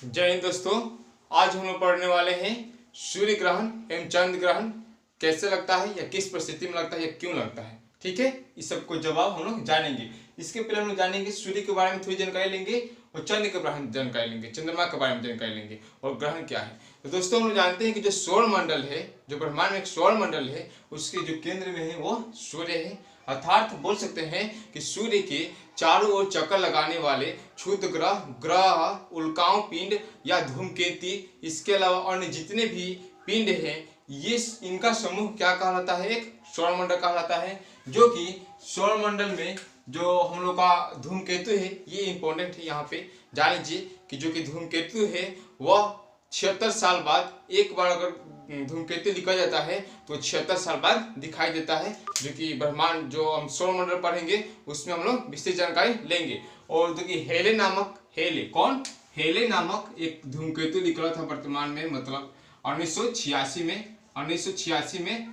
जय हिंद दोस्तों। आज हम लोग पढ़ने वाले हैं सूर्य ग्रहण एवं चंद्र ग्रहण कैसे लगता है या किस परिस्थिति में लगता है या क्यों लगता है। ठीक है, इस सब को जवाब हम लोग जानेंगे। इसके पहले हम लोग जानेंगे सूर्य के बारे में थोड़ी जानकारी लेंगे और चंद्र के बारे में जानकारी लेंगे, चंद्रमा के बारे में जानकारी लेंगे और ग्रहण क्या है। तो दोस्तों हम लोग जानते हैं कि जो सौर मंडल है, जो ब्रह्मांड में एक सौर मंडल है, उसके जो केंद्र में है वो सूर्य है। अर्थात बोल सकते हैं कि सूर्य के चारों ओर चक्कर लगाने वाले क्षुद्र ग्रह, ग्रह, उल्काओं पिंड या धूमकेतु, इसके अलावा अन्य जितने भी पिंड हैं, ये इनका समूह क्या कहलाता है? एक सौरमंडल कहलाता है। जो कि सौरमंडल में जो हम लोग का धूमकेतु है, ये इंपॉर्टेंट है। यहाँ पे जान लीजिए कि जो कि धूमकेतु है वह 76 साल बाद एक बार अगर धूमकेतु निकल जाता है तो 76 साल बाद दिखाई देता है। जो कि ब्रह्मांड जो हम सौरमंडल पढ़ेंगे उसमें हम लोग विशेष जानकारी लेंगे। और जो कि हेले नामक, हेले नामक एक धूमकेतु निकला था वर्तमान में, मतलब 1986 में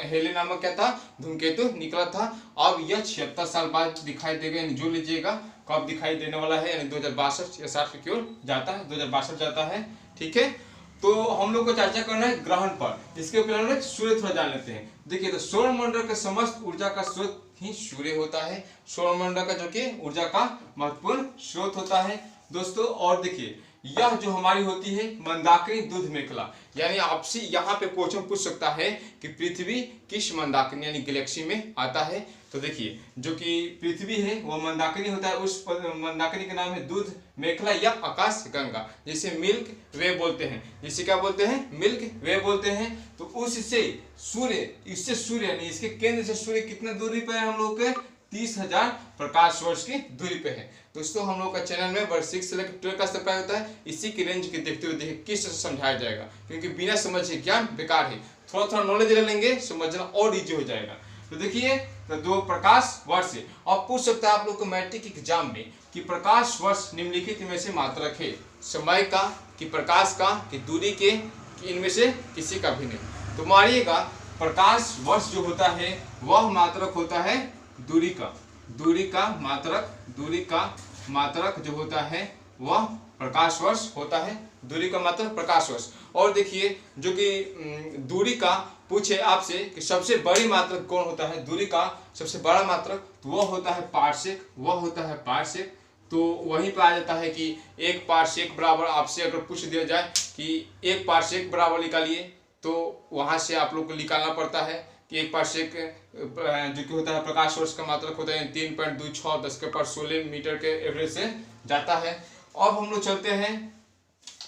हेले नामक क्या था, धूमकेतु निकला था। अब यह 76 साल बाद दिखाई देगा, यानी जो लीजिएगा कब दिखाई देने वाला है, यानी 2062 या 60 की ओर जाता है, 2062 जाता है। ठीक है, तो हम लोग को चर्चा करना है ग्रहण पर। इसके पहले हम लोग सूर्य थोड़ा जान लेते हैं। देखिए, तो सौरमंडल के समस्त ऊर्जा का स्रोत ही सूर्य होता है। सौरमंडल का जो कि ऊर्जा का महत्वपूर्ण स्रोत होता है दोस्तों। और देखिए, यह जो हमारी होती है मंदाकिनी दूध मेखला, यानी आपसे यहाँ पे क्वेश्चन पूछ सकता है कि पृथ्वी किस मंदाकिनी यानी गैलेक्सी में आता है। तो देखिए, जो कि पृथ्वी है वो मंदाकिनी होता है, उस मंदाकिनी का नाम है दूध मेखला या आकाश गंगा, जिसे मिल्क वे बोलते हैं। जिसे क्या बोलते हैं? मिल्क वे बोलते हैं। तो उससे सूर्य, इससे सूर्य यानी इसके केंद्र से सूर्य कितना दूरी पे है? हम लोग के 30,000 प्रकाश वर्ष की दूरी पे है। दोस्तों हम लोग का चैनल में वर्ष 6 से लेकर 12 का सप्लाई होता है। इसी की रेंज के देखते हुए देखिए किस तरह समझाया जाएगा, क्योंकि बिना समझे ज्ञान बेकार है। थोड़ा थोड़ा नॉलेज ले लेंगे, समझना और इजी हो जाएगा। तो देखिए, तो 2 प्रकाश वर्ष है। और पूछ सकता है आप लोग को मैट्रिक एग्जाम में कि प्रकाश वर्ष निम्नलिखित में से मात्रक है, समय का, कि प्रकाश का, कि दूरी के, कि इनमें से किसी का भी नहीं। तो मानिएगा प्रकाश वर्ष जो होता है वह मात्रक होता है दूरी का, दूरी का मात्रक जो होता है वह प्रकाश वर्ष होता है, दूरी का मात्रक प्रकाश वर्ष। और देखिए, जो कि दूरी का पूछे आपसे कि सबसे बड़ी मात्रक कौन होता है, दूरी का सबसे बड़ा मात्रक, तो वह होता है पारसेक, तो वहीं पर आ जाता है कि 1 पारसेक बराबर, आपसे अगर पूछ दिया जाए कि 1 पारसेक बराबर निकालिए, तो वहां से आप लोग को निकालना पड़ता है कि 1 पारसेक जो कि होता है प्रकाश वर्ष का मात्रक होता है 3.26 10 के पावर 16 मीटर के एवरेज से जाता है। अब हम लोग चलते हैं,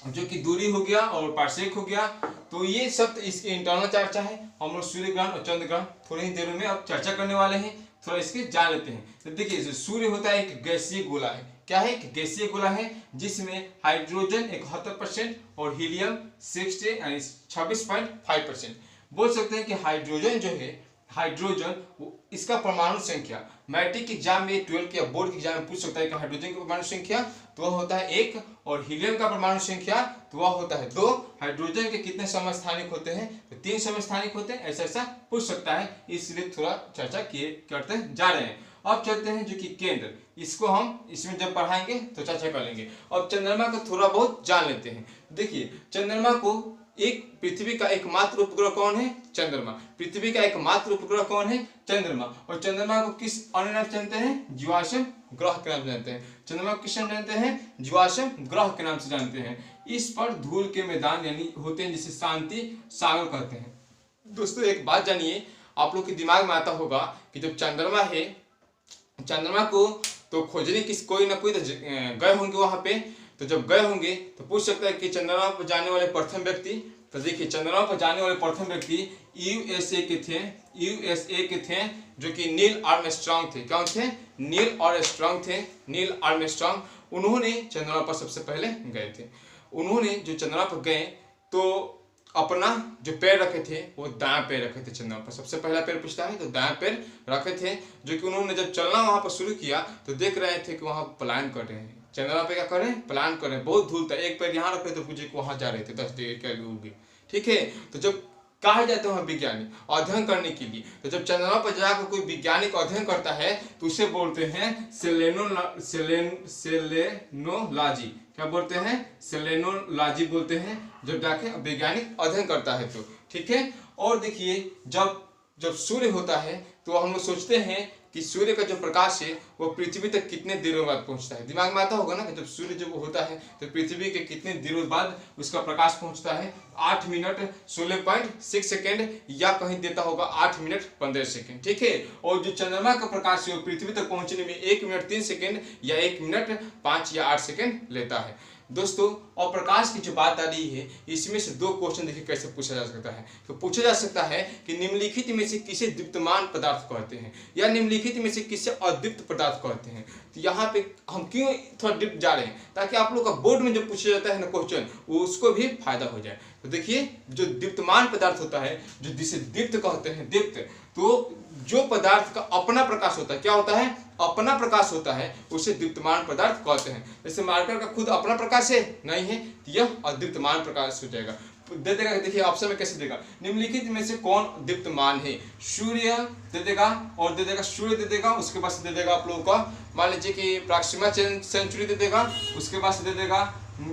जो कि दूरी हो गया और पारसेक हो गया। तो ये सब इसके इंटरनल चर्चा है। हम लोग सूर्य ग्रहण और चंद्र ग्रहण थोड़ी ही देर में अब चर्चा करने वाले हैं, थोड़ा इसके जान लेते हैं। तो देखिए, सूर्य होता है एक गैसीय गोला है। क्या है? एक गैसीय गोला है जिसमें हाइड्रोजन 71% और हीलियम 60 यानी 26.5%। बोल सकते हैं कि हाइड्रोजन जो है, हाइड्रोजन इसका परमाणु संख्या मैट्रिक एग्जाम में 12 या बोर्ड के एग्जाम में पूछ सकता है कि हाइड्रोजन की परमाणु संख्या, तो वह होता है 1, और हीलियम का परमाणु संख्या तो वह होता है 2। हाइड्रोजन के कितने समस्थानिक होते हैं? तो 3 समस्थानिक होते हैं। ऐसा पूछ सकता है, इसलिए थोड़ा चर्चा करते जा रहे हैं। अब चलते हैं जो कि केंद्र, इसको हम इसमें जब पढ़ाएंगे तो चर्चा कर लेंगे। अब चंद्रमा को थोड़ा बहुत जान लेते हैं। देखिए, चंद्रमा को एक पृथ्वी का एकमात्र उपग्रह कौन है? चंद्रमा। पृथ्वी का एकमात्र उपग्रह कौन है? चंद्रमा। और चंद्रमा को किस अन्य नाम से जानते हैं? जीवाश्म ग्रह के नाम से जानते हैं। चंद्रमा को किस नाम जानते हैं? जीवाश्म ग्रह के नाम से जानते हैं। इस पर धूल के मैदान यानी होते हैं, जिसे शांति सागर कहते हैं। दोस्तों एक बात जानिए, आप लोग के दिमाग में आता होगा कि जब चंद्रमा है, चंद्रमा को तो खोजने किस कोई ना कोई तो गए होंगे वहां पे। तो जब गए होंगे तो पूछ सकता है कि चंद्रमा पर जाने वाले प्रथम व्यक्ति, तो देखिए चंद्रमा पर जाने वाले प्रथम व्यक्ति यूएसए के थे, जो कि नील आर्मस्ट्रांग थे। कौन थे? Neil Armstrong. उन्होंने चंद्रमा पर सबसे पहले गए थे। उन्होंने जो चंद्रमा पर गए तो अपना जो पैर रखे थे वो दायां पैर रखे थे। चंद्रमा पर सबसे पहला पैर पूछता है तो दायां पैर रखे थे। जो कि उन्होंने जब चलना वहां पर शुरू किया तो देख रहे थे कि वहां पलायन कर रहे हैं, चंद्रमा पे क्या कर रहे हैं? पलायन कर रहे हैं। बहुत धूल था, एक पैर यहाँ रखे तो पूछे वहां जा रहे थे 10 डिग्री के दूर। ठीक है, तो जब कहा जाते हैं वैज्ञानिक अध्ययन करने के लिए, तो जब चंद्रमा पर जाकर कोई वैज्ञानिक अध्ययन करता है तो उसे बोलते हैं सेलेनोलॉजी। क्या बोलते हैं, सेलेनोलॉजी बोलते हैं, जब जाके वैज्ञानिक अध्ययन करता है तो, ठीक है। और देखिए जब जब सूर्य होता है तो हम लोग सोचते हैं कि सूर्य का जो प्रकाश है वो पृथ्वी तक कितने देरों बाद पहुंचता है। दिमाग में आता होगा ना कि जब सूर्य जब होता है तो पृथ्वी के कितने देरों बाद उसका प्रकाश पहुंचता है। 8 मिनट 16.6 सेकेंड, या कहीं देता होगा 8 मिनट 15 सेकेंड, ठीक है। और जो चंद्रमा का प्रकाश है वो पृथ्वी तक पहुंचने में 1 मिनट 3 सेकेंड या 1 मिनट 5 या 8 सेकेंड लेता है। दोस्तों और प्रकाश की जो बात आ रही है इसमें से 2 क्वेश्चन देखिए कैसे पूछा जा सकता है। तो पूछा जा सकता है कि निम्नलिखित में से किसे दीप्तमान पदार्थ कहते हैं, या निम्नलिखित में से किसे अदीप्त पदार्थ कहते हैं। तो यहाँ पे हम क्यों थोड़ा डिप जा रहे हैं, ताकि आप लोग का बोर्ड में जो पूछा जाता है ना क्वेश्चन, वो उसको भी फायदा हो जाए। तो देखिए जो दीप्तमान पदार्थ होता है, जो जिसे दीप्त कहते हैं, दीप्त, तो जो पदार्थ का अपना प्रकाश होता है, क्या होता है, अपना प्रकाश होता है, उसे दीप्तमान पदार्थ कहते हैं। जैसे मार्कर का खुद अपना प्रकाश है नहीं है, तो यह अदीप्तमान प्रकाश हो जाएगा। दे देगा, देखिए ऑप्शन में कैसे देगा, निम्नलिखित में से कौन दीप्तमान है। सूर्य दे देगा, और दे देगा सूर्य दे देगा, उसके बाद दे देगा आप लोगों का मान लीजिए कि प्रॉक्सिमा सेंचुरी दे देगा, उसके बाद दे देगा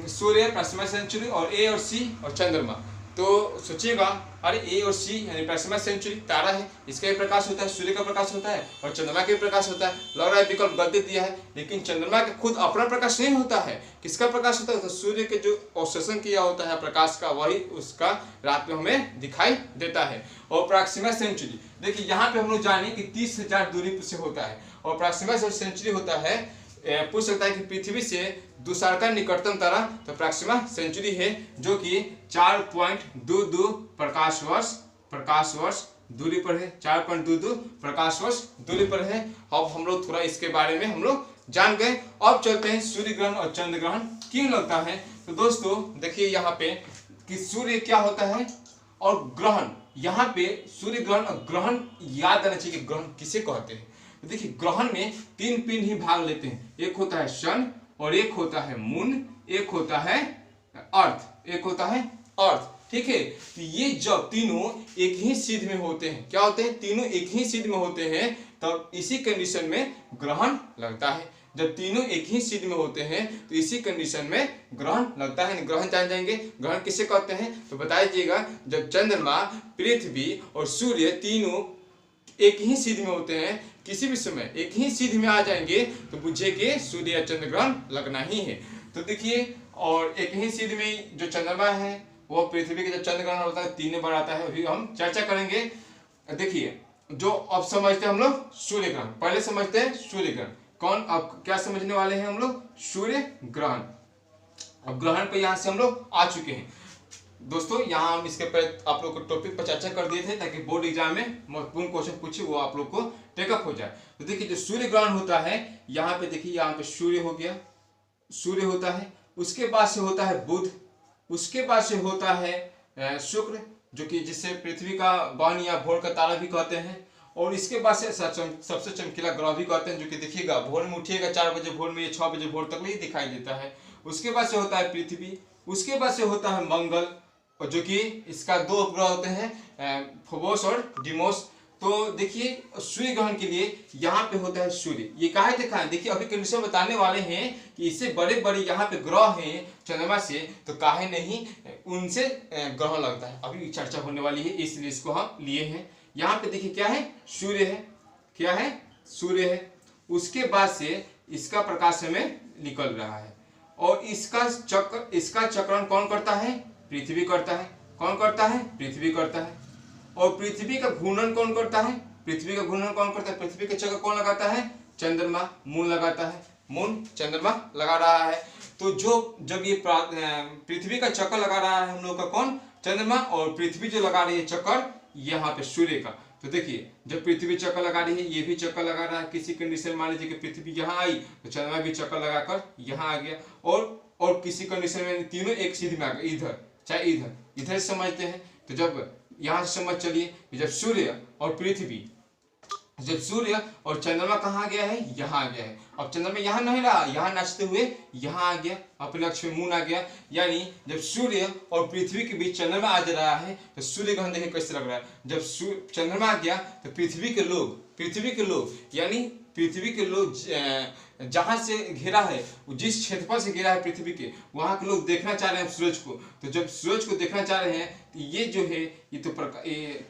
सूर्य, प्रॉक्सिमा सेंचुरी, और ए और सी और चंद्रमा। तो सोचिएगा, अरे ए और सी यानी प्रॉक्सिमा सेंचुरी तारा है, इसका भी प्रकाश होता है, सूर्य का प्रकाश होता है, और चंद्रमा का भी प्रकाश होता है। लग रहा है विकल्प गलती दिया है, लेकिन चंद्रमा का खुद अपना प्रकाश नहीं होता है, किसका प्रकाश होता है, तो सूर्य के जो अवशोषण किया होता है प्रकाश का, वही उसका रात में हमें दिखाई देता है। और प्रॉक्सिमा सेंचुरी देखिए यहाँ पे हम लोग जाने कि 30,000 दूरी से होता है, और प्रॉक्सिमा सेंचुरी होता है, पूछ सकता है कि पृथ्वी से दूसरा निकटतम तारा, तो प्रॉक्सिमा सेंचुरी है, जो कि 4.22 प्रकाश वर्ष दूरी पर है, 4.22 प्रकाश वर्ष दूरी पर है। अब हम लोग थोड़ा इसके बारे में हम लोग जान गए। अब चलते हैं सूर्य ग्रहण और चंद्र ग्रहण क्यों लगता है। तो दोस्तों देखिए यहाँ पे कि सूर्य क्या होता है और ग्रहण, यहाँ पे सूर्य ग्रहण और ग्रहण याद आना चाहिए कि ग्रहण किसे कहते हैं। तो देखिए ग्रहण में 3 पिंड ही भाग लेते हैं, एक होता है सन, और एक होता है मून, एक होता है अर्थ, ठीक है। तो ये जब तीनों एक ही सिद्ध में होते हैं, क्या होते हैं, तीनों एक ही सिद्ध में होते हैं, तब इसी कंडीशन में ग्रहण लगता है। जब तीनों एक ही सिद्ध में होते हैं तो इसी कंडीशन में ग्रहण लगता है। ग्रहण जान जाएंगे, ग्रहण किसे कहते हैं, तो बताइएगा जब चंद्रमा, पृथ्वी और सूर्य तीनों एक ही सिद्ध में होते हैं, किसी भी समय एक ही सिद्ध में आ जाएंगे, तो बुझे कि सूर्य या चंद्र ग्रहण लगना ही है। तो देखिए, और एक ही सिद्ध में जो चंद्रमा है वो पृथ्वी के जब चंद्र ग्रहण होता है 3 बार आता है, अभी हम चर्चा करेंगे। देखिए जो अब समझते हैं हम लोग सूर्य ग्रहण, पहले समझते हैं सूर्य ग्रहण। कौन, अब क्या समझने वाले हैं हम लोग, सूर्य ग्रहण। अब ग्रहण पे यहाँ से हम लोग आ चुके हैं दोस्तों। यहाँ हम इसके पर आप लोग को टॉपिक पर चर्चा कर दिए थे, ताकि बोर्ड एग्जाम में महत्वपूर्ण क्वेश्चन पूछे वो आप लोग को टेकअप हो जाए। तो देखिए जो सूर्य ग्रहण होता है, यहाँ पे देखिए, यहाँ पे सूर्य हो गया, सूर्य होता है, उसके बाद से होता है बुध, उसके बाद से होता है शुक्र, जो कि जिसे पृथ्वी का बहन या भोर का तारा भी कहते हैं, और इसके बाद से सबसे चमकीला ग्रह भी कहते हैं, जो कि देखिएगा भोर में उठिएगा 4 बजे भोर में, 6 बजे भोर तक ही दिखाई देता है। उसके बाद से होता है पृथ्वी, उसके बाद से होता है मंगल, और जो कि इसका 2 उपग्रह होते हैं, फोबोस और डिमोस। तो देखिए सूर्य ग्रहण के लिए यहाँ पे होता है सूर्य, ये काहे देखा है, देखिए अभी कंडीशन बताने वाले हैं कि इससे बड़े बड़े यहाँ पे ग्रह हैं चंद्रमा से, तो काहे नहीं उनसे ग्रहण लगता है, अभी चर्चा होने वाली है, इसलिए इसको हम लिए हैं। यहाँ पे देखिए क्या है, सूर्य है, क्या है, सूर्य है। उसके बाद से इसका प्रकाश हमें निकल रहा है, और इसका चक्रण कौन करता है, पृथ्वी करता है। कौन करता है, पृथ्वी करता है। और पृथ्वी का घूर्णन कौन करता है, पृथ्वी का घूर्णन कौन करता है, पृथ्वी के चक्कर कौन लगाता है, चंद्रमा, मून लगाता है, मून चंद्रमा लगा रहा है। तो जब ये पृथ्वी का चक्कर लगा रहा है हम लोग का कौन, चंद्रमा, और पृथ्वी जो लगा रही है चक्कर यहाँ पे सूर्य का। तो देखिए जब पृथ्वी चक्कर लगा रही है, ये भी चक्कर लगा रहा है, किसी कंडीशन मान लीजिए कि पृथ्वी यहाँ आई तो चंद्रमा भी चक्कर लगाकर यहाँ आ गया, और किसी कंडीशन में तीनों एक सिद्ध में आ गए, इधर चाहे इधर समझते हैं। तो जब यहाँ से समझ चलिए, जब सूर्य और पृथ्वी, जब सूर्य और चंद्रमा कहाँ आ गया है, यहाँ आ गया है। अब चंद्रमा यहाँ नहीं रहा, यहाँ नाचते हुए यहाँ आ गया, अपने अक्ष में मून आ गया। यानी जब सूर्य और पृथ्वी के बीच चंद्रमा आ जा रहा है, तो सूर्य ग्रहण देखिए कैसे लग रहा है। जब चंद्रमा आ गया तो पृथ्वी के लोग पृथ्वी के लोग, यानी पृथ्वी के लोग जहां से घेरा है, जिस क्षेत्रफल से घेरा है पृथ्वी के, वहां के लोग देखना चाह रहे हैं सूरज को। तो जब सूरज को देखना चाह रहे हैं तो ये जो है ये तो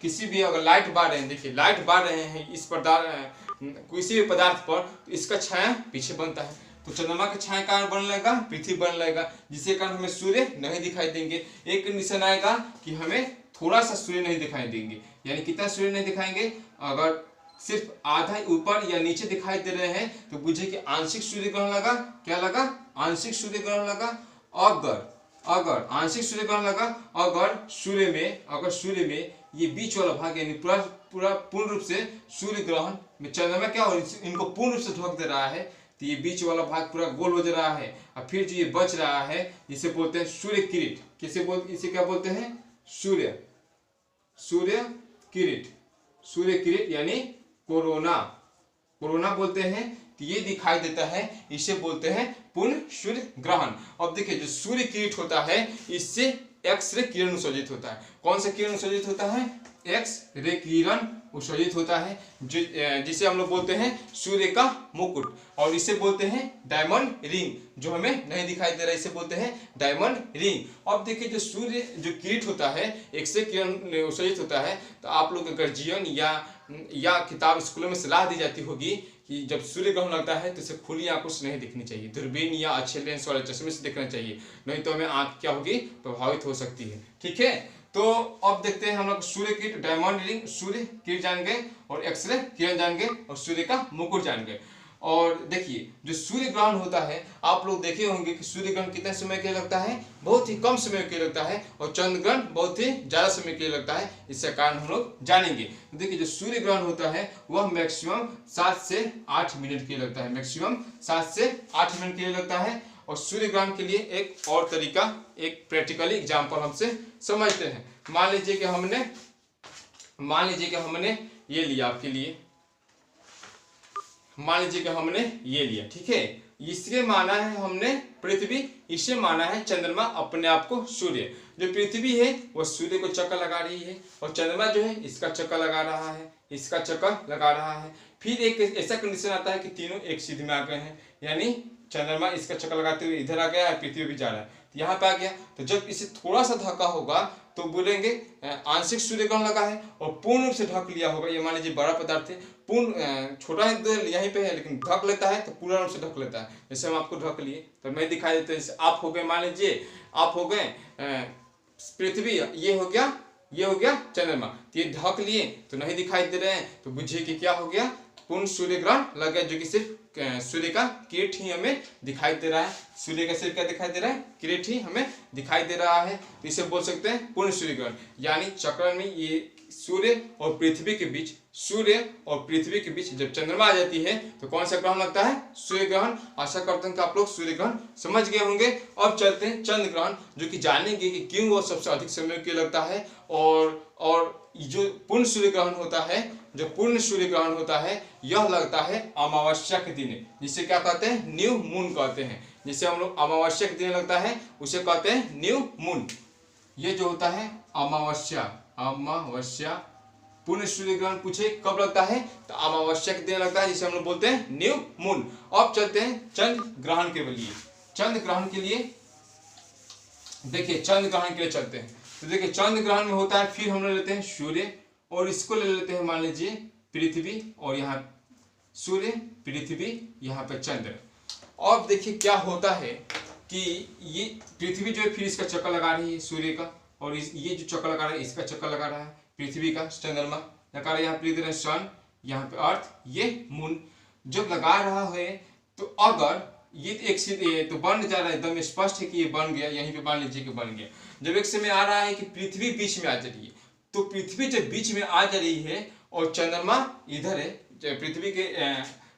किसी भी अगर लाइट बार रहे हैं, देखिए लाइट बार रहे हैं इस किसी भी पदार्थ पर, तो इसका छाया पीछे बनता है। तो चंद्रमा की छाया कारण बन लगेगा, पृथ्वी बन लगेगा, जिसके कारण हमें सूर्य नहीं दिखाई देंगे। एक कंडीशन आएगा कि हमें थोड़ा सा सूर्य नहीं दिखाई देंगे, यानी कितना सूर्य नहीं दिखाएंगे, अगर सिर्फ आधा ऊपर या नीचे दिखाई दे रहे हैं तो बुझे कि आंशिक सूर्य ग्रहण लगा। क्या लगा? आंशिक सूर्य ग्रहण लगा। अगर आंशिक सूर्य ग्रहण लगा, अगर सूर्य में ये बीच वाला भाग यानी पूरा पूर्ण रूप से सूर्य ग्रहण में चंद्रमा क्या हो, इनको पूर्ण रूप से ढक दे रहा है, तो ये बीच वाला भाग पूरा गोल हो जा रहा है, और फिर जो ये बच रहा है जिसे बोलते हैं सूर्य किरीट। इसे क्या बोलते हैं? सूर्य किरीट यानी कोरोना बोलते हैं। तो ये दिखाई देता है, इसे बोलते हैं पूर्ण सूर्य ग्रहण। अब देखिए जो सूर्य किरीट होता है इससे एक्स रे किरण उत्सर्जित होता है। कौन सा किरण उत्सर्जित होता है? एक्स रे किरण उत्सर्जित होता है, जिसे हम लोग बोलते हैं सूर्य का मुकुट, और इसे बोलते हैं डायमंड रिंग। जो हमें नहीं दिखाई दे रहा है इसे बोलते हैं डायमंड रिंग। अब देखिए जो सूर्य जो किरीट होता है, एक्स रे किरण उत्सर्जित होता है, तो आप लोग अगर जीवन या किताब स्कूलों में सलाह दी जाती होगी कि जब सूर्य ग्रहण लगता है तो इसे खुली आंखों से नहीं दिखनी चाहिए, दूरबीन या अच्छे लेंस वाले चश्मे से देखना चाहिए, नहीं तो हमें आंख क्या होगी, प्रभावित हो सकती है। ठीक है, तो अब देखते हैं हम लोग सूर्य किरीट, डायमंड रिंग, सूर्य किरीट जान गए, और एक्सरे किरण जान गए, और सूर्य का मुकुट जान गए। और देखिए जो सूर्य ग्रहण होता है, आप लोग देखे होंगे कि सूर्य ग्रहण कितने समय के लिए लगता है? बहुत ही कम समय के लिए लगता है, और चंद्र ग्रहण बहुत ही ज्यादा समय के लिए लगता है। इसका कारण हम लोग जानेंगे। देखिए जो सूर्य ग्रहण होता है वह मैक्सिमम 7 से 8 मिनट के लिए लगता है, मैक्सिमम 7 से 8 मिनट के लिए लगता है। और सूर्य ग्रहण के लिए एक और तरीका, एक प्रैक्टिकली एग्जाम्पल हमसे समझते हैं। मान लीजिए कि हमने ये लिया आपके लिए, मान लीजिए कि हमने ये लिया, ठीक है, इससे माना है हमने पृथ्वी, इसे माना है चंद्रमा, अपने आप को सूर्य। जो पृथ्वी है वह सूर्य को चक्कर लगा रही है, और चंद्रमा जो है इसका चक्कर लगा रहा है, इसका चक्कर लगा रहा है। फिर एक ऐसा कंडीशन आता है कि तीनों एक सीध में आ गए हैं, यानी चंद्रमा इसका चक्कर लगाते हुए इधर आ गया है, पृथ्वी भी जा रहा है, तो यहाँ पे आ गया। तो जब इसे थोड़ा सा धक्का होगा तो बोलेंगे आंशिक सूर्य ग्रहण लगा है, और पूर्ण रूप से ढक लिया होगा। ये मान लीजिए बड़ा पदार्थ है, पूर्ण छोटा है तो यहीं पे है, लेकिन ढक लेता है तो पूरा रूप से ढक लेता है। जैसे हम आपको ढक लिए तो मैं दिखाई देता है, आप हो गए, मान लीजिए आप हो गए पृथ्वी, ये हो गया चंद्रमा, तो ये ढक लिए तो नहीं दिखाई दे रहे हैं, तो बुझिए कि क्या हो गया, पूर्ण सूर्य ग्रहण लग गया, जो कि सिर्फ सूर्य का किरीट ही हमें दिखाई दे रहा है। सूर्य का सिर्फ क्या दिखाई दे रहा है? किरीट ही हमें दिखाई दे रहा है। तो इसे बोल सकते हैं पूर्ण सूर्य ग्रहण। यानी चक्र में ये सूर्य और पृथ्वी के बीच जब चंद्रमा आ जाती है तो कौन सा ग्रहण लगता है? सूर्य ग्रहण। आशा करते हैं कि आप लोग सूर्य ग्रहण समझ गए होंगे। अब चलते हैं चंद्र ग्रहण, जो कि जानेंगे कि क्यों वो सबसे अधिक समय के लगता है, और जो पूर्ण सूर्य ग्रहण होता है, यह लगता है अमावस्या के दिन, जिसे क्या कहते हैं? न्यू मून कहते हैं। जिसे हम लोग अमावस्या के दिन लगता है उसे कहते हैं न्यू मून। ये जो होता है अमावस्या पूर्ण सूर्य ग्रहण पूछे कब लगता है, तो अमावस्या के दिन लगता है, जिसे हम लोग बोलते हैं न्यू मून। अब चलते हैं चंद्र ग्रहण के लिए। चंद्र ग्रहण के लिए देखिए, चंद्र ग्रहण के लिए चलते हैं। तो देखिए चंद्र ग्रहण में होता है, फिर हम लोग लेते हैं सूर्य, और इसको ले लेते हैं मान लीजिए पृथ्वी, और यहाँ सूर्य, पृथ्वी, यहाँ पे चंद्र। अब देखिए क्या होता है कि ये पृथ्वी जो है फिर इसका चक्कर लगा रही है सूर्य का, और ये जो चक्कर लगा रहा है इसका चक्कर लगा रहा है पृथ्वी का, चंद्रमा लगा रहा है, यहाँ पृथ्वी सन, यहाँ पे अर्थ, ये मून। जब लगा रहा है तो अगर ये एक सीधे तो बन जा रहा है, एकदम स्पष्ट है कि ये बन गया, यहीं पे मान लीजिए कि बन गया। जब एक समय आ रहा है कि पृथ्वी बीच में आ जा रही है, तो पृथ्वी जब बीच में आ जा रही है और चंद्रमा इधर है, पृथ्वी के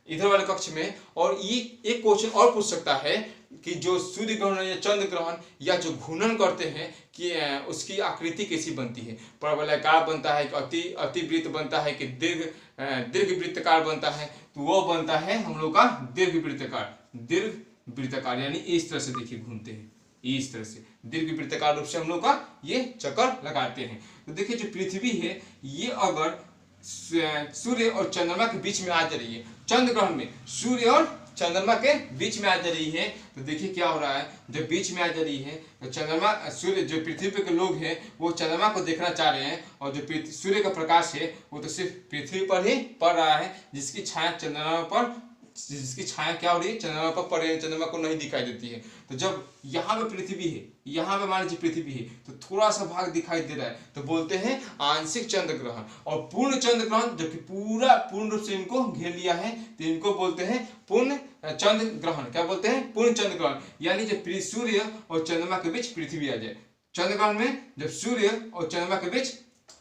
इधर वाले कक्ष में, और ये एक क्वेश्चन और पूछ सकता है कि जो सूर्य ग्रहण या चंद्र ग्रहण या जो घूर्णन करते हैं कि उसकी आकृति कैसी बनती है, परवलयाकार बनता है कि अतिवृत्त बनता है कि दीर्घ वृत्तकार बनता है, तो वो बनता है हम लोग का दीर्घ वृत्तकार, यानी इस तरह से देखिए घूमते हैं, इस तरह से दीर्घ वृत्तकार रूप से हम लोग का ये चक्कर लगाते हैं। तो देखिए जो पृथ्वी है ये अगर सूर्य और चंद्रमा के बीच में आ जा रही है, चंद्र ग्रहण में सूर्य और चंद्रमा के बीच में आ जा रही है। तो देखिए क्या हो रहा है, जब बीच में आ जा रही है तो चंद्रमा सूर्य जो पृथ्वी पे के लोग हैं वो चंद्रमा को देखना चाह रहे हैं, और जो सूर्य का प्रकाश है वो तो सिर्फ पृथ्वी पर ही पड़ रहा है, जिसकी छाया चंद्रमा पर, जिसकी छाया क्या हो रही है, चंद्रमा पर पड़ रही है, चंद्रमा को नहीं दिखाई देती है। तो जब यहाँ पे पृथ्वी है, यहाँ पे मान लीजिए पृथ्वी है, तो थोड़ा सा भाग दिखाई दे रहा है तो बोलते हैं आंशिक चंद्र ग्रहण। और पूर्ण चंद्र ग्रहण जो कि पूर्ण रूप से इनको घेर लिया है तो इनको बोलते हैं पूर्ण चंद्र ग्रहण। क्या बोलते हैं? पूर्ण चंद्र ग्रहण। यानी जब सूर्य और चंद्रमा के बीच पृथ्वी आ जाए, चंद्र ग्रहण में जब सूर्य और चंद्रमा के बीच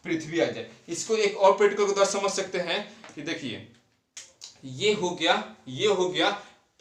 पृथ्वी आ जाए। इसको एक और प्रैक्टिकल के द्वारा समझ सकते हैं कि देखिए ये हो गया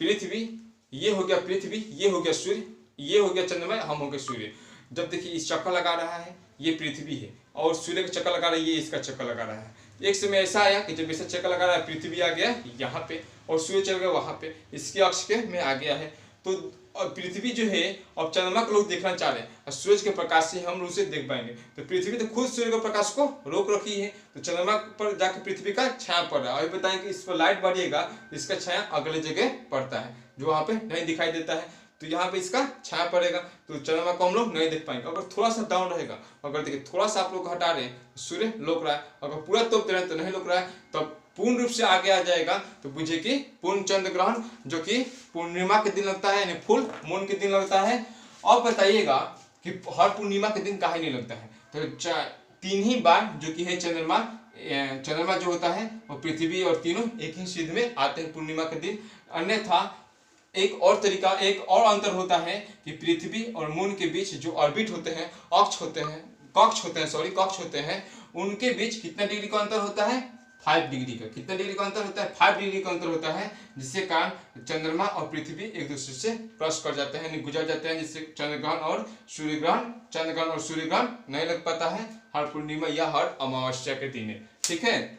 पृथ्वी, ये हो गया पृथ्वी, ये हो गया सूर्य, ये हो गया चंद्रमा, हम हो गए सूर्य। जब देखिए इस चक्कर लगा रहा है, ये पृथ्वी है, और सूर्य का चक्कर लगा रहा है, ये इसका चक्कर लगा रहा है। एक समय ऐसा आया कि जब इसका चक्कर लगा रहा है, पृथ्वी आ गया यहाँ पे और सूर्य चल गया वहां पे, इसके अक्ष के में आ गया है। तो पृथ्वी जो है अब चंद्रमा को लोग देखना चाह रहे हैं, और सूरज के प्रकाश से हम उसे देख पाएंगे। तो पृथ्वी तो खुद सूर्य के प्रकाश को रोक रखी है, तो चंद्रमा पर जाकर पृथ्वी का छाया पड़ रहा है। अभी बताएं कि इस पर लाइट बढ़िएगा तो इसका छाया अगले जगह पड़ता है जो वहां पे नहीं दिखाई देता है, तो यहाँ पे इसका छाया पड़ेगा, तो चंद्रमा को हम लोग नहीं देख पाएंगे। अगर थोड़ा सा डाउन रहेगा, अगर देखिए थोड़ा सा आप लोग हटा रहे हैं, सूर्य लोक रहा है, अगर पूरा तोप दे रहे हैं तो नहीं लोक रहा है, तब पूर्ण रूप से आगे आ जाएगा। तो बुझिए कि पूर्ण चंद्र ग्रहण जो कि पूर्णिमा के दिन लगता है, यानी फुल मून के दिन लगता है। और बताइएगा कि हर पूर्णिमा के दिन काहे नहीं लगता है? तो 3 ही बार जो कि है चंद्रमा जो होता है वो पृथ्वी और तीनों एक ही सिद्ध में आते हैं पूर्णिमा के दिन। अन्यथा एक और तरीका, एक और अंतर होता है कि पृथ्वी और मून के बीच जो ऑर्बिट होते हैं, कक्ष होते हैं, उनके बीच कितना डिग्री का अंतर होता है? 5 डिग्री का। कितना डिग्री का अंतर होता है? 5 डिग्री का अंतर होता है, जिससे कारण चंद्रमा और पृथ्वी एक दूसरे से क्रॉस कर जाते हैं, गुजर जाते हैं, जिससे चंद्र ग्रहण और सूर्य ग्रहण नहीं लग पाता है हर पूर्णिमा या हर अमावस्या के दिन। ठीक है,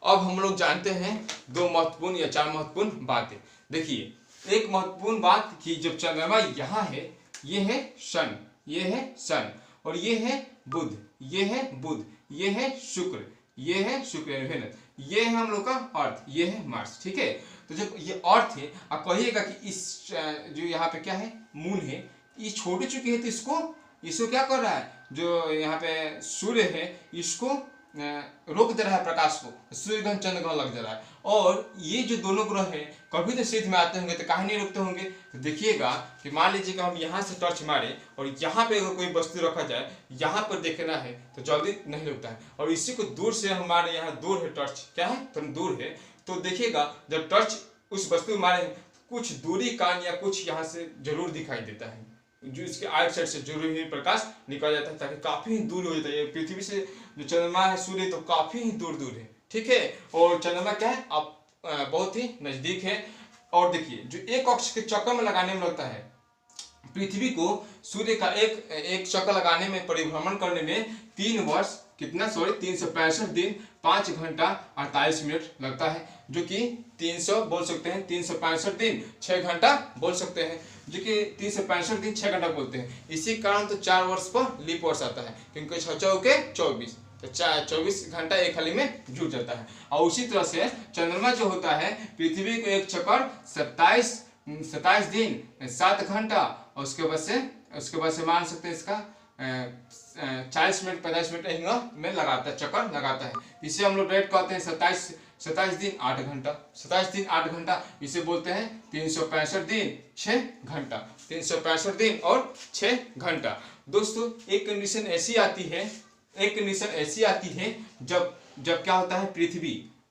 अब हम लोग जानते हैं 2 महत्वपूर्ण या 4 महत्वपूर्ण बातें। देखिए, एक महत्वपूर्ण बात कि जब चंद्रमा यहाँ है, ये है सन, और ये है बुध, ये है शुक्र, ये है वेनस, ये है हम लोग का अर्थ, ये है मार्स। ठीक है, तो जब ये अर्थ है, आप कहिएगा कि इस जो यहाँ पे क्या है, मून है, ये छोटी चुकी है, तो इसको क्या कर रहा है, जो यहाँ पे सूर्य है इसको रोक दे रहा है प्रकाश को, सूर्य ग्रहण चंद्र ग्रहण लग जा रहा है। और ये जो दोनों ग्रह हैं कभी तो सिद्ध में आते होंगे, तो काहे नहीं रुकते होंगे? तो देखिएगा कि मान लीजिए कि हम यहाँ से टॉर्च मारे और यहाँ पे अगर कोई वस्तु रखा जाए, यहाँ पर देखना है तो जल्दी नहीं रुकता है, और इसी को दूर से हमारे यहाँ दूर है टॉर्च, क्या है तो दूर है, तो देखिएगा जब टॉर्च उस वस्तु में मारे कुछ दूरी कान या कुछ यहाँ से जरूर दिखाई देता है, जो इसके आउट साइड से जरूर ही प्रकाश निकल जाता है, ताकि काफी ही दूर हो जाता है। पृथ्वी से जो चंद्रमा है, सूर्य तो काफी ही दूर है। ठीक है, और चंद्रमा क्या है, अब बहुत ही नजदीक है। और देखिए, जो एक अक्ष के चक्कर में लगाने में लगता है, पृथ्वी को सूर्य का एक चक्कर लगाने में, परिभ्रमण करने में 3 वर्ष 365 दिन 5 घंटा 48 मिनट लगता है, जो कि 300 बोल सकते हैं, 365 दिन 6 घंटा बोल सकते हैं, जो कि 365 दिन 6 घंटा बोलते हैं। इसी कारण तो 4 वर्ष पर लीप वर्ष आता है, क्योंकि 6 चौके 24, तो 24 घंटा एक खाली में जुट जाता है। और उसी तरह से चंद्रमा जो होता है, पृथ्वी को एक चक्कर 27 दिन 7 घंटा, और उसके बाद से मान सकते हैं इसका 40 मिनट 45 मिनट में लगाता है, चक्कर लगाता है। इसे हम लोग रेट कहते हैं 27 दिन 8 घंटा, 27 दिन 8 घंटा, इसे बोलते हैं 365 दिन 6 घंटा, 365 दिन और 6 घंटा। दोस्तों, एक कंडीशन ऐसी आती है जब क्या होता है,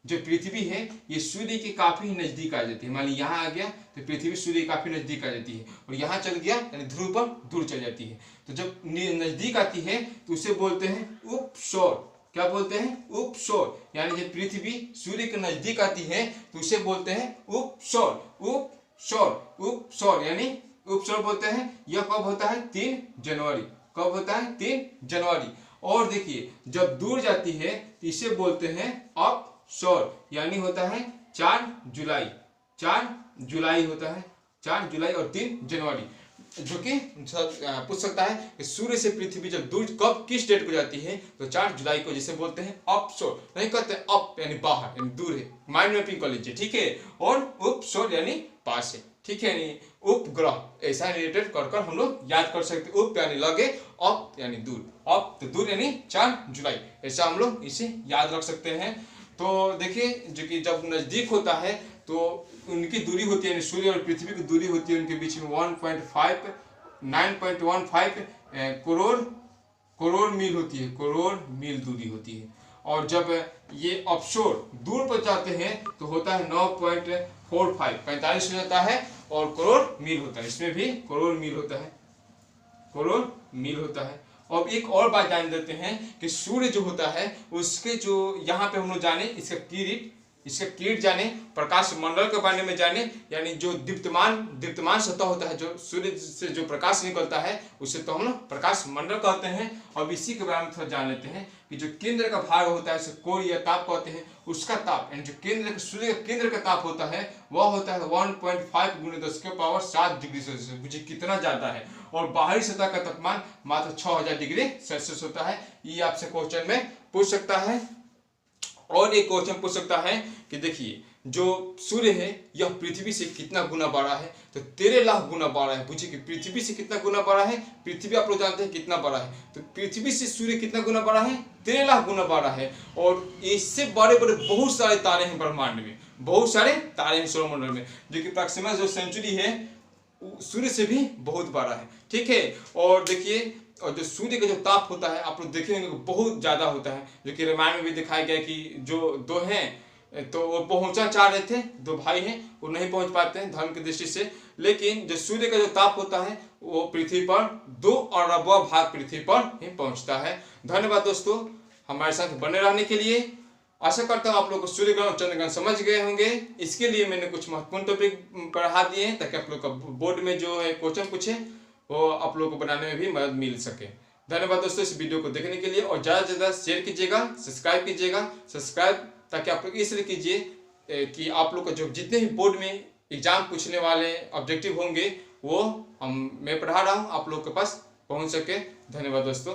जो पृथ्वी है ये सूर्य के काफी नजदीक आ जाती है। मान लीजिए यहाँ आ गया तो पृथ्वी सूर्य के काफी नजदीक आ जाती है, और यहाँ चल गया यानी ध्रुव पर दूर चल जाती है। तो जब नजदीक आती है तो उसे बोलते हैं उपसौर। क्या बोलते हैं? उपसौर। यानी जब पृथ्वी सूर्य के नजदीक आती है तो उसे बोलते हैं उपसौर, यानी उपसौर बोलते हैं। यह कब होता है? 3 जनवरी। कब होता है? 3 जनवरी। और देखिए, जब दूर जाती है तो इसे बोलते हैं अपसौर, यानी होता है 4 जुलाई होता है, 4 जुलाई और 3 जनवरी। जो कि पूछ सकता है कि सूर्य से पृथ्वी जब दूर कब किस डेट को जाती है, तो 4 जुलाई को, जिसे बोलते हैं अपसोर, नहीं कहते अप यानी बाहर यानी दूर है, माइंड मैपिंग कर लीजिए, ठीक है। और उपसोर यानी पास है, ठीक है। यानी उपग्रह ऐसा रिलेटेड कर हम लोग याद कर सकते हैं। उप यानी लगे, अप यानी दूर, अप तो दूर यानी 4 जुलाई, ऐसा हम लोग इसे याद रख सकते हैं। तो देखिए जो कि जब नजदीक होता है तो उनकी दूरी होती है, सूर्य और पृथ्वी की दूरी होती है उनके बीच में 9.15 करोड़ मील होती है, करोड़ मील दूरी होती है। और जब ये ऑफशोर दूर पर जाते हैं तो होता है 9.45 45 हो जाता है, और करोड़ मील होता है, इसमें भी करोड़ मील होता है, करोड़ मील होता है। और एक और बात जान देते हैं कि सूर्य जो होता है उसके जो यहाँ पे हम लोग जाने इसका किरीट जाने, प्रकाश मंडल के बारे में जाने, यानी जो दीप्तमान सतह होता है, जो सूर्य से जो प्रकाश निकलता है उसे तो हम लोग प्रकाश मंडल कहते हैं। और इसी के बारे में थोड़ा जान लेते हैं कि जो केंद्र का भाग होता है उसे कोर या ताप कहते हैं, उसका ताप यानी जो सूर्य का केंद्र का ताप होता है वह होता है 1.5 × 10⁷ डिग्री सेल्सियस, मुझे कितना ज्यादा है। और बाहरी सतह का तापमान मात्र 6000 डिग्री सेल्सियस होता है। ये आपसे क्वेश्चन में पूछ सकता है। और एक क्वेश्चन पूछ सकता है कि देखिए जो सूर्य है यह पृथ्वी से कितना गुना बड़ा है, तो 13 लाख गुना बड़ा है। पूछिए कि पृथ्वी से कितना गुना बड़ा है, पृथ्वी आप लोग जानते हैं कितना बड़ा है, तो पृथ्वी से सूर्य कितना गुना बड़ा है, 13 लाख गुना बड़ा है। और इससे बड़े बड़े बहुत सारे तारे हैं ब्रह्मांड में, बहुत सारे तारे हैं सौरमंडल में, जो कि प्रॉक्सिमा जो सेंचुरी है सूर्य से भी बहुत बड़ा है, ठीक है। और देखिए और जो सूर्य का जो ताप होता है आप लोग देखेंगे बहुत ज्यादा होता है, जो कि रामायण में भी दिखाया गया कि जो दो हैं तो वो पहुंचना चाह रहे थे, 2 भाई हैं, वो नहीं पहुंच पाते हैं धर्म की दृष्टि से, लेकिन जो सूर्य का जो ताप होता है वो पृथ्वी पर 2 अरबवां भाग पृथ्वी पर ही पहुंचता है। धन्यवाद दोस्तों हमारे साथ बने रहने के लिए। आशा करता हूँ आप लोग को सूर्यग्रहण और चंद्रग्रहण समझ गए होंगे। इसके लिए मैंने कुछ महत्वपूर्ण टॉपिक पढ़ा दिए हैं ताकि आप लोग का बोर्ड में जो है क्वेश्चन पूछे वो आप लोगों को बनाने में भी मदद मिल सके। धन्यवाद दोस्तों इस वीडियो को देखने के लिए, और ज़्यादा से ज़्यादा शेयर कीजिएगा, सब्सक्राइब कीजिएगा, ताकि आप लोग इसलिए कीजिए कि आप लोग को जो जितने भी बोर्ड में एग्जाम पूछने वाले ऑब्जेक्टिव होंगे वो मैं पढ़ा रहा हूँ आप लोग के पास पहुँच सके। धन्यवाद दोस्तों।